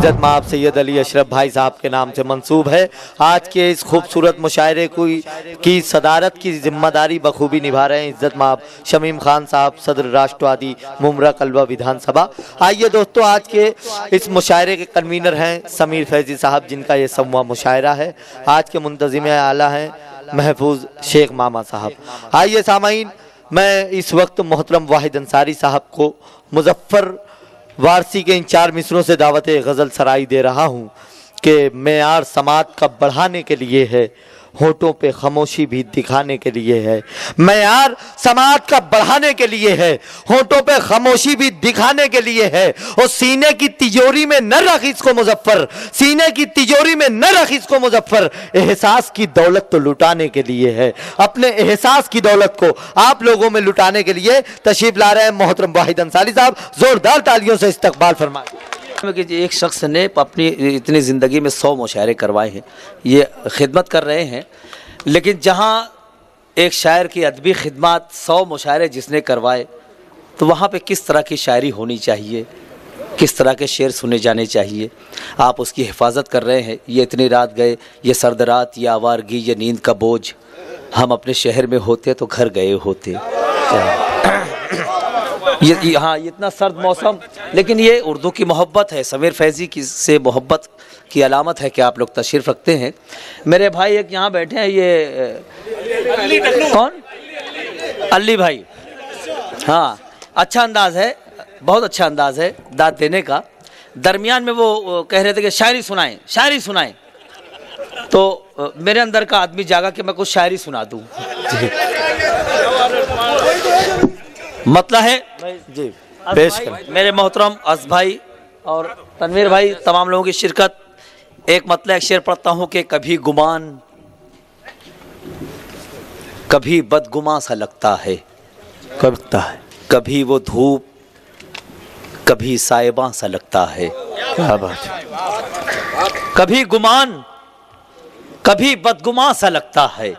इज्जत माब सैयद अली अशरफ भाई साहब के नाम से मंसूब है। आज के इस खूबसूरत मुशायरे की सदारत की जिम्मेदारी बखूबी निभा रहे हैं इज्जत माब शमीम खान साहब, सदर राष्ट्रवादी मुमरा कलवा विधानसभा। आइए दोस्तों, आज के इस मुशायरे के कन्वीनर हैं समीर फैजी साहब, जिनका ये 100वां मुशायरा है। आज के मुंतज़िम आला हैं महफूज शेख मामा साहब। आइए सामाईन, मैं इस वक्त मोहतरम वाहिद अंसारी साहब को मुजफ्फर वारसी के इन 4 मिसरों से दावत गज़ल सराई दे रहा हूँ कि मेयार समात का बढ़ाने के लिए है, होठों पे खामोशी भी दिखाने के लिए है। मेयार समात का बढ़ाने के लिए है, होठों पे खामोशी भी दिखाने के लिए है। और सीने की तिजोरी में न रख इसको मुजफ्फर, सीने की तिजोरी में न रख इसको मुजफ्फर, एहसास की दौलत तो लुटाने के लिए है। अपने एहसास की दौलत को आप लोगों में लुटाने के लिए तशरीफ ला रहे हैं मोहतरम वाहिद अंसारी साहब। जोरदार तालियों से इस्तकबाल फरमाएं। कि एक शख्स ने अपनी इतनी ज़िंदगी में 100 मुशायरे करवाए हैं, ये खिदमत कर रहे हैं, लेकिन जहाँ एक शायर की अदबी खिदमत 100 मुशायरे जिसने करवाए, तो वहाँ पे किस तरह की शायरी होनी चाहिए, किस तरह के शेर सुने जाने चाहिए, आप उसकी हिफाजत कर रहे हैं। ये इतनी रात गए, ये सर्द रात, ये आवारगी, ये नींद का बोझ, हम अपने शहर में होते तो घर गए होते। ये हाँ, इतना सर्द मौसम, लेकिन ये उर्दू की मोहब्बत है, समीर फैज़ी की से मोहब्बत की अलामत है कि आप लोग तशरीफ़ रखते हैं। मेरे भाई एक यहाँ बैठे हैं, ये कौन, अली भाई। हाँ, अच्छा अंदाज़ है, बहुत अच्छा अंदाज़ है दाद देने का। दरमियान में वो कह रहे थे कि शायरी सुनाएं, शायरी सुनाएं, तो मेरे अंदर का आदमी जागा कि मैं कुछ शायरी सुना दूँ। मतलब है जी, पेश करें। मेरे मोहतरम अस भाई और तनवीर भाई, तमाम लोगों की शिरकत। एक मतलब एक शेर पढ़ता हूँ कि कभी गुमान, कभी बदगुमा सा लगता है, कभी वो धूप, कभी साइबा सा लगता है। क्या बात है। कभी गुमान, कभी बदगुमा सा लगता है,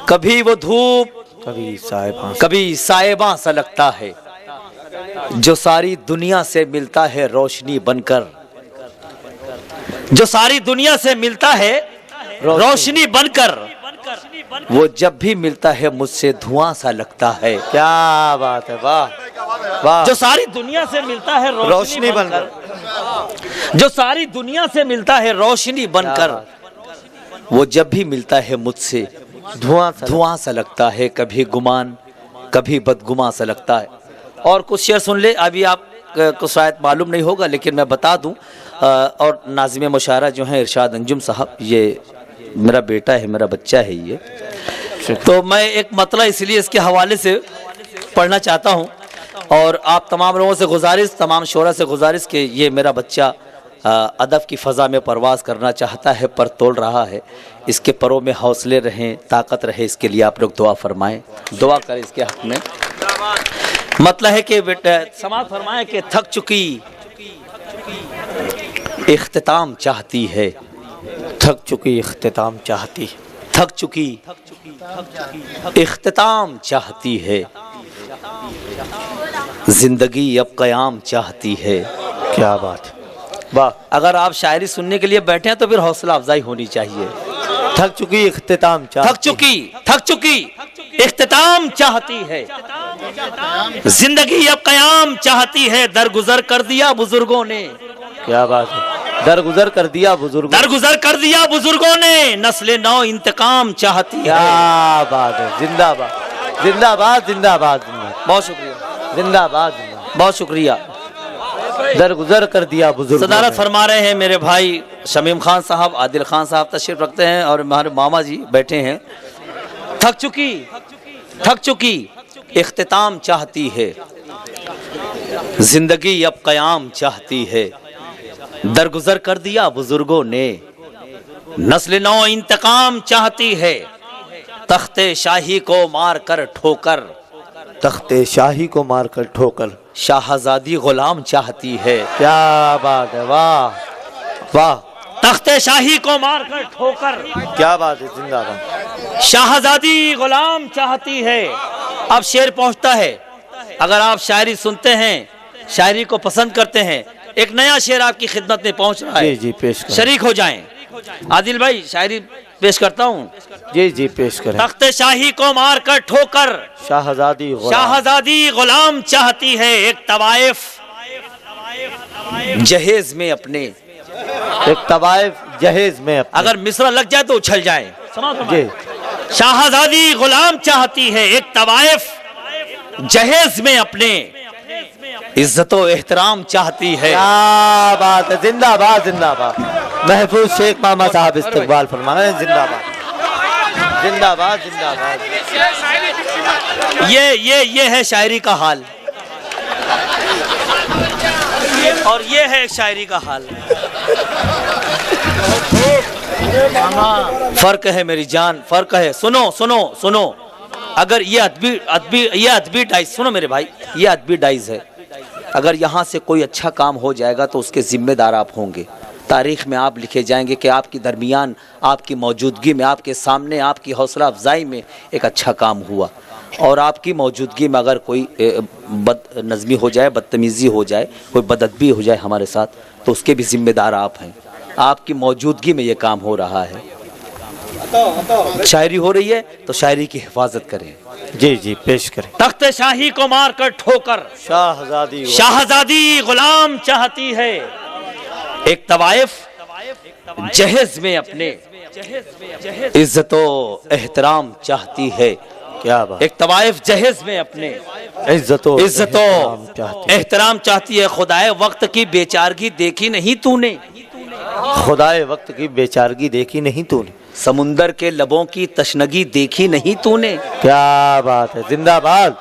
कभी वो धूप, कभी साइबा सा लगता है। जो सारी दुनिया से मिलता है रोशनी बनकर, जो सारी दुनिया से मिलता है रोशनी बनकर, वो जब भी मिलता है मुझसे धुआं सा लगता है। क्या बात है, वाह वाह। जो सारी दुनिया से मिलता है रोशनी बनकर, जो सारी दुनिया से मिलता है रोशनी बनकर, वो जब भी मिलता है मुझसे धुआं सा लगता है। कभी गुमान, कभी बदगुमा सा लगता है। और कुछ शेर सुन ले, अभी आप को शायद मालूम नहीं होगा, लेकिन मैं बता दूं। और नाज़िम मुशायरा जो हैं इरशाद अंजुम साहब, ये मेरा बेटा है, मेरा बच्चा है ये, तो मैं एक मतलब इसलिए इसके हवाले से पढ़ना चाहता हूँ। और आप तमाम लोगों से गुजारिश, तमाम शोरा से गुजारिश कि ये मेरा बच्चा अदब की फ़ज़ा में परवाज़ करना चाहता है, पर तोल रहा है। इसके परों में हौसले रहें, ताकत रहे, इसके लिए आप लोग दुआ फरमाएं, दुआ करें इसके हक़ में। मतलब है कि बेटा समाज फरमाए कि थक चुकी इख्तिताम चाहती है, थक चुकी इख्तिताम चाहती, थक चुकी इख्तिताम चाहती है, ज़िंदगी अब क़याम चाहती है। क्या बात, वाह। अगर आप शायरी सुनने के लिए बैठे हैं तो फिर हौसला अफजाई होनी चाहिए। थक चुकी इख्तिताम चाहती, थक चुकी इख्तिताम चाहती है, जिंदगी अब क़याम चाहती है, दरगुजर कर दिया बुजुर्गों ने। क्या बात है, दरगुजर कर दिया बुजुर्गों, दरगुजर कर दिया बुजुर्गों ने, नस्ल नौ इंतकाम चाहती है। क्या बात है, जिंदाबाद जिंदाबाद जिंदाबाद। बहुत शुक्रिया, जिंदाबाद, बहुत शुक्रिया। दरगुजर कर दिया बुजुर्ग। सदारत फरमा रहे हैं मेरे भाई शमीम खान साहब, आदिल खान साहब तशरीफ रखते हैं, और हमारे मामा जी बैठे हैं। थक चुकी इख्तिताम चाहती है, जिंदगी अब क़याम चाहती है, दरगुजर कर दिया बुजुर्गों ने, नस्ल नौ इंतकाम चाहती है, तख्ते शाही को मार कर ठोकर, तख्ते शाही को मार कर ठोकर, शाहजादी गुलाम चाहती है। क्या बात है, वाह वाह। तख्ते शाही को मार कर ठोकर, क्या बात है, जिंदाबाद। शाहजादी गुलाम चाहती है। अब शेर पहुंचता है, अगर आप शायरी सुनते हैं, शायरी को पसंद करते हैं, ایک نیا شعر آپ کی خدمت میں پہنچ رہا ہے، جی جی پیش کریں، شریک ہو جائیں۔ عادل بھائی شاعری پیش کرتا ہوں۔ جی جی پیش کریں۔ تخت شاہی کو مار کر ٹھوکر شاہزادی غلام، شاہزادی غلام چاہتی ہے، ایک طوائف جہیز میں اپنے۔ ایک طوائف جہیز میں اپنے، اگر مصرع لگ جائے تو اچھل جائے۔ جی شاہزادی غلام چاہتی ہے، ایک طوائف جہیز میں اپنے، عزت و احترام چاہتی ہے۔ کیا بات ہے، زندہ باد زندہ باد۔ محفوظ شیخ ماما صاحب استقبال فرما رہے ہیں، زندہ باد زندہ باد زندہ باد۔ یہ ہے شاعری کا حال، اور یہ ہے شاعری کا حال۔ فرق ہے میری جان، فرق ہے۔ سنو سنو سنو، اگر یہ ادبی ڈائز، سنو میرے بھائی، یہ ادبی ڈائز ہے۔ اگر یہاں سے کوئی اچھا کام ہو جائے گا تو اس کے ذمہ دار آپ ہوں گے، تاریخ میں آپ لکھے جائیں گے کہ آپ کی درمیان، آپ کی موجودگی میں، آپ کے سامنے، آپ کی حوصلہ افزائی میں ایک اچھا کام ہوا، اور آپ کی موجودگی میں اگر کوئی بد نظمی ہو جائے، بدتمیزی ہو جائے، کوئی بد ادبی ہو جائے ہمارے ساتھ، تو اس کے بھی ذمہ دار آپ ہیں۔ آپ کی موجودگی میں یہ کام ہو رہا ہے، شاعری ہو رہی ہے تو شاعری کی حفاظت کریں۔ جی جی پیش کریں۔ تخت شاہی کو مار کر ٹھوکر شاہزادی غلام، شاہزادی غلام چاہتی ہے، ایک طوائف جہیز میں اپنے، عزت و احترام چاہتی ہے۔ کیا بات، ایک طوائف جہیز میں اپنے، عزت و احترام چاہتی، احترام چاہتی ہے۔ خدائے وقت کی بیچارگی دیکھی نہیں تو نے، خدائے وقت کی بیچارگی دیکھی نہیں تو نے، سمندر کے لبوں کی تشنگی دیکھی نہیں تو نے، کیا بات ہے، زندہ باد۔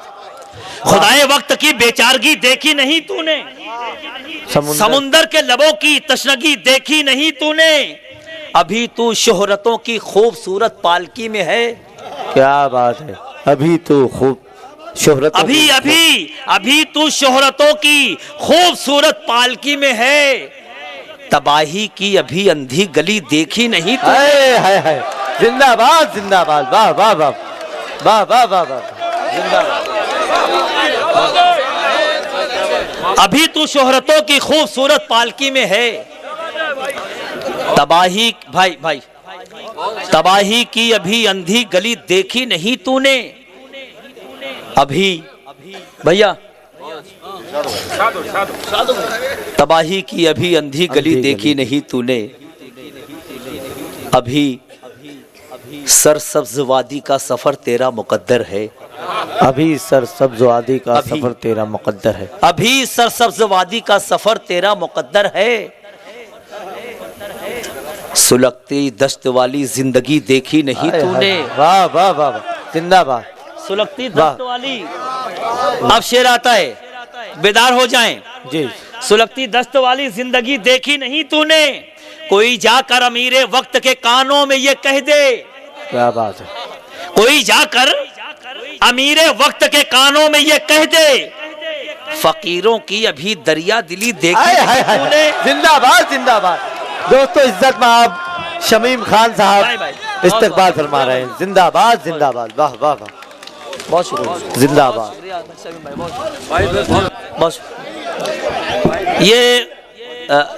خدائے وقت کی بیچارگی دیکھی نہیں تو نے، سمندر کے لبوں کی تشنگی دیکھی نہیں تو نے، ابھی تو شہرتوں کی خوبصورت پالکی میں ہے۔ کیا بات ہے، ابھی تو خوب شہرت، ابھی تو شہرتوں کی خوبصورت پالکی میں ہے، تباہی کی ابھی اندھی گلی دیکھی نہیں تو نے، ہے زندہ باد زندہ باد، واہ واہ واہ واہ واہ واہ واہ، زندہ باد۔ ابھی تو شہرتوں کی خوبصورت پالکی میں ہے، تباہی بھائی تباہی کی ابھی اندھی گلی دیکھی نہیں تو نے، ابھی بھیا تباہی کی ابھی اندھی گلی دیکھی نہیں تو نے، ابھی سرسبز وادی کا سفر تیرا مقدر ہے، ابھی سرسبز وادی کا سفر تیرا مقدر ہے، ابھی سرسبز وادی کا سفر تیرا مقدر ہے، سلگتی دشت والی زندگی دیکھی نہیں تو نے، واہ واہ واہ، زندہ باد، سلگتی دشت والی۔ اب شعر آتا ہے، بیدار ہو جائیں۔ جی، سلگتی دشت والی زندگی دیکھی نہیں تو نے، کوئی جا کر امیر وقت کے کانوں میں یہ کہہ دے، کیا بات ہے، کوئی جا کر امیر وقت کے کانوں میں یہ کہہ دے، فقیروں کی ابھی دریا دلی دیکھی نہیں تو نے۔ زندہ باد زندہ باد۔ دوستو عزت میں آپ شمیم خان صاحب استقبال فرما رہے ہیں، زندہ باد زندہ باد، واہ واہ واہ، بہت شکریہ، زندہ باد۔ یہ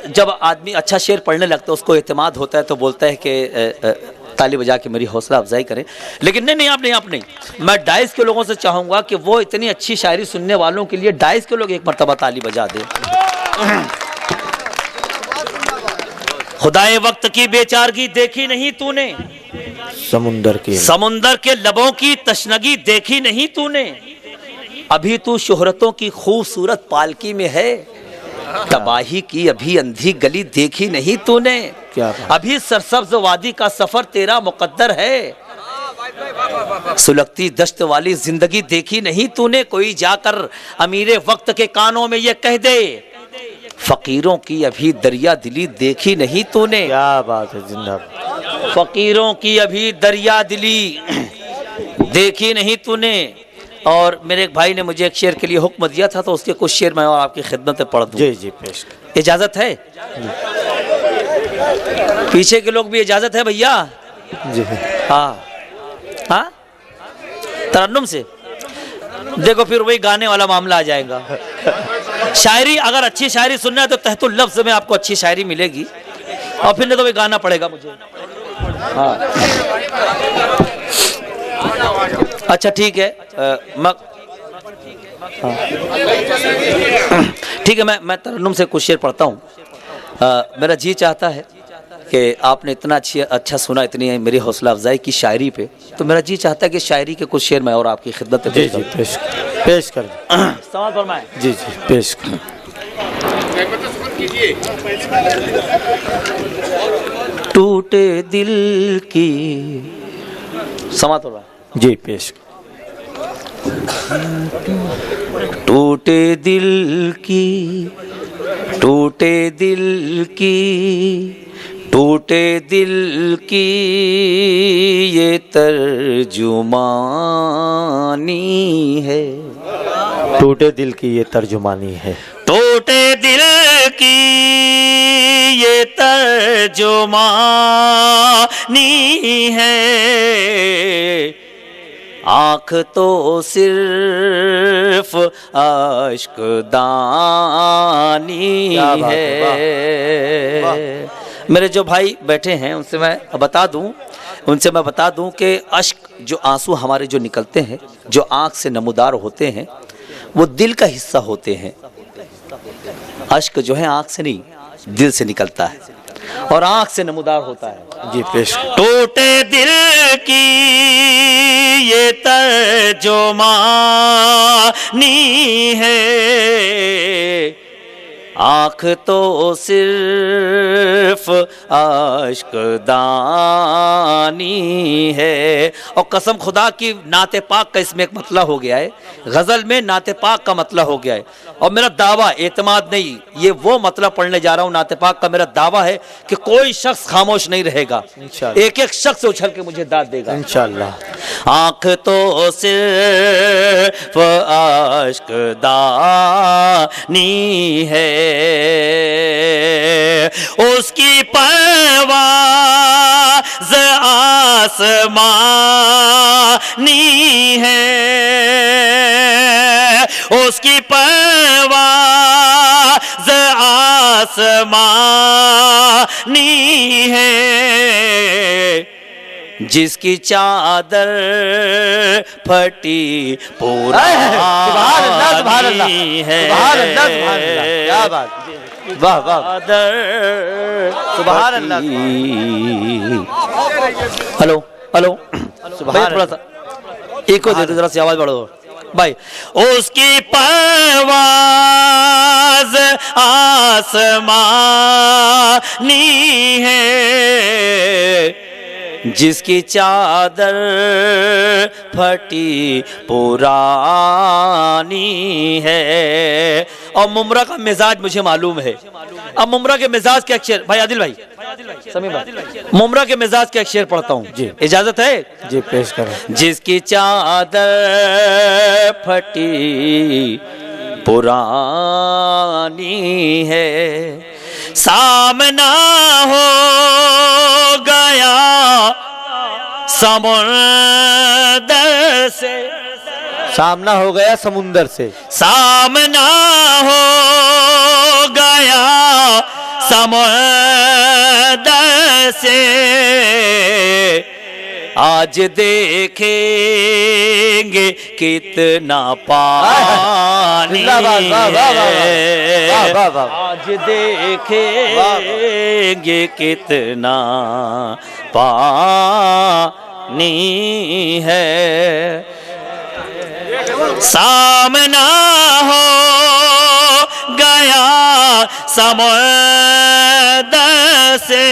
جب آدمی اچھا شعر پڑھنے لگتا ہے، اس کو اعتماد ہوتا ہے تو بولتا ہے کہ تالی بجا کے میری حوصلہ افزائی کریں، لیکن نہیں آپ نہیں، میں ڈائز کے لوگوں سے چاہوں گا کہ وہ اتنی اچھی شاعری سننے والوں کے لیے ڈائز کے لوگ ایک مرتبہ تالی بجا دیں۔ خدائے وقت کی بیچارگی دیکھی نہیں تو نے، سمندر کے لبوں کی تشنگی دیکھی نہیں تو نے، ابھی تو شہرتوں کی خوبصورت پالکی میں ہے، تباہی کی ابھی اندھی گلی دیکھی نہیں تو نے، ابھی سرسبز وادی کا سفر تیرا مقدر ہے، سلگتی دشت والی زندگی دیکھی نہیں تو نے، کوئی جا کر امیر وقت کے کانوں میں یہ کہہ دے، فقیروں کی ابھی دریا دلی دیکھی نہیں تو نے، کیا بات ہے، زندہ باد، فقیروں کی ابھی دریا دلی دیکھی نہیں تو نے۔ اور میرے ایک بھائی نے مجھے ایک شعر کے لیے حکم دیا تھا تو اس کے کچھ شعر میں اور آپ کی خدمت میں پڑھ دوں۔ جی جی پیش، اجازت ہے؟ پیچھے کے لوگ بھی اجازت ہے بھیا؟ جی ہاں ترنم سے دیکھو، پھر وہی گانے والا معاملہ آ جائے گا۔ शायरी, अगर अच्छी शायरी सुनना है तो तहतुल लफ्ज़ में आपको अच्छी शायरी मिलेगी, और फिर नहीं तो भी गाना पड़ेगा मुझे। हाँ अच्छा ठीक है, ठीक है, मैं तरन्नुम से कुछ शेर पढ़ता हूँ। मेरा जी चाहता है कि आपने इतना अच्छा सुना, इतनी मेरी हौसला अफजाई की शायरी पे, तो मेरा जी चाहता है कि शायरी के कुछ शेर मैं और आपकी खिदमत में पेश कर समाज फरमाएं। जी पेश कर। टूटे दिल की, समाज फरमाएं। जी पेश। टूटे दिल की, टूटे दिल की, टूटे दिल की ये तर्जुमानी है। टूटे दिल की ये तर्जुमानी है। टूटे दिल की ये तर्जुमानी है। आँख तो सिर्फ अश्कदानी है। मेरे जो भाई बैठे हैं उनसे मैं बता दूं कि अश्क, जो आंसू हमारे जो निकलते हैं, जो आँख से नमूदार होते हैं, वो दिल का हिस्सा होते हैं। अश्क जो है आँख से नहीं, दिल से निकलता है और आँख से नमूदार होता है। जी पेश। टूटे दिल की ये तर्जुमानी है। आँख तो सिर्फ अश्कदानी है। और कसम खुदा की, नाते पाक का इसमें एक मतला हो गया है, गज़ल में नाते पाक का मतला हो गया है। और मेरा दावा, एतमाद नहीं, ये वो मतला पढ़ने जा रहा हूँ नाते पाक का। मेरा दावा है कि कोई शख्स खामोश नहीं रहेगा, एक एक शख्स उछल के मुझे दाद देगा इंशाअल्लाह। आँख तो सिर्फ अश्कदानी है। उसकी परवाज़ आसमानी है। उसकी परवाज़ आसमानी है। जिसकी चादर फटी पुरानी है। क्या बात, वाह वाह, सुभान अल्लाह। हेलो हेलो, सुभान थोड़ा सा एक हो जरा सी आवाज बढ़ो भाई। उसकी परवाज़ आसमानी है। जिसकी चादर फटी पुरानी है। और मुमरा का मिजाज मुझे मालूम है। अब मुमरा के मिजाज के अक्षर, भाई आदिल भाई, समीम भाई, मुमरा के मिजाज के अक्षर पढ़ता हूँ जी, इजाजत है? जी पेश करें। जिसकी चादर फटी पुरानी है। सामना हो गया समुंदर से। सामना हो गया समुंदर से। सामना हो गया समुंदर से। आज देखेंगे कितना पानी है। आज देखेंगे कितना पानी है। सामना हो गया समुंदर से।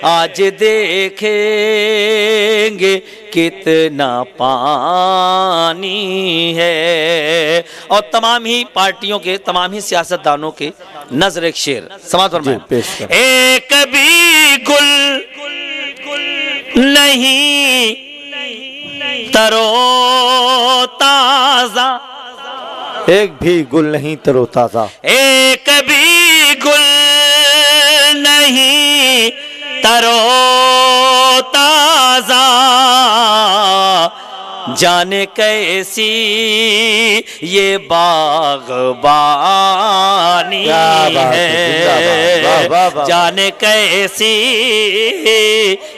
आज देखेंगे कितना पानी है। और तमाम ही पार्टियों के, तमाम ही सियासतदानों के नजर एक शेर समाज पर एक भी गुल नहीं तरो ताजा। एक भी गुल नहीं तरो ताजा। एक भी गुल नहीं तरो ताजा। جانے کیسی یہ باغبانی ہے، جانے کیسی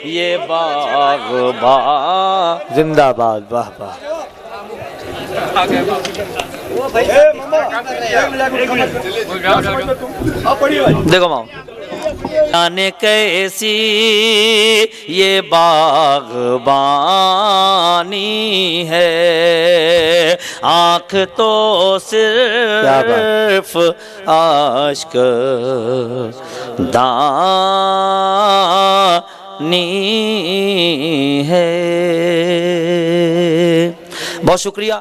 یہ باغبانی. زندہ باد. واہ واہ. دیکھو ماں، جانے کیسی یہ باغبانی ہے، آنکھ تو صرف عاشق دانی ہے. بہت شکریہ.